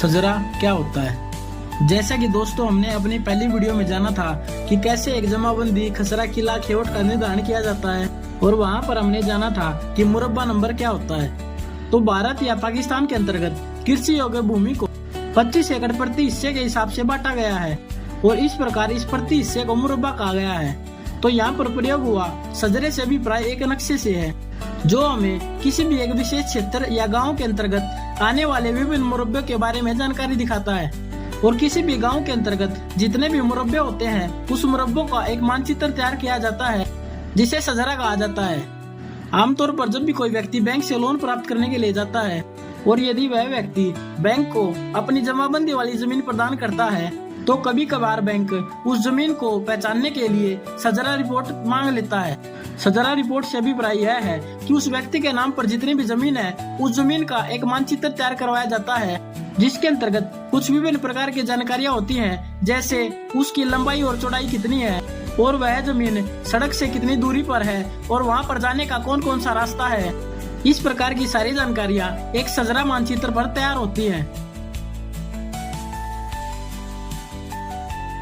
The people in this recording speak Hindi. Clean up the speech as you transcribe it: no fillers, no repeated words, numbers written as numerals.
सजरा क्या होता है। जैसा कि दोस्तों हमने अपनी पहली वीडियो में जाना था कि कैसे एक जमाबंदी खसरा किला खेवट का निर्धारण किया जाता है, और वहां पर हमने जाना था कि मुरब्बा नंबर क्या होता है। तो भारत या पाकिस्तान के अंतर्गत कृषि योग्य भूमि को 25 एकड़ प्रति हिस्से के हिसाब से बांटा गया है, और इस प्रकार इस प्रति हिस्से को मुरब्बा कहा गया है। तो यहाँ पर प्रयोग हुआ सजरे से भी प्राय एक नक्शे से है, जो हमें किसी भी एक विशेष क्षेत्र या गांव के अंतर्गत आने वाले विभिन्न मुरब्बे के बारे में जानकारी दिखाता है। और किसी भी गांव के अंतर्गत जितने भी मुरब्बे होते हैं, उस मुरब्बों का एक मानचित्र तैयार किया जाता है, जिसे सजरा कहा जाता है। आमतौर पर जब भी कोई व्यक्ति बैंक से लोन प्राप्त करने के लिए जाता है, और यदि वह व्यक्ति बैंक को अपनी जमाबंदी वाली जमीन प्रदान करता है, तो कभी कभार बैंक उस जमीन को पहचानने के लिए सजरा रिपोर्ट मांग लेता है। सजरा रिपोर्ट से अभिप्राय यह है कि उस व्यक्ति के नाम पर जितनी भी जमीन है, उस जमीन का एक मानचित्र तैयार करवाया जाता है, जिसके अंतर्गत कुछ विभिन्न प्रकार की जानकारियां होती हैं, जैसे उसकी लंबाई और चौड़ाई कितनी है, और वह जमीन सड़क से कितनी दूरी पर है, और वहां पर जाने का कौन कौन सा रास्ता है। इस प्रकार की सारी जानकारियां एक सजरा मानचित्र पर तैयार होती हैं।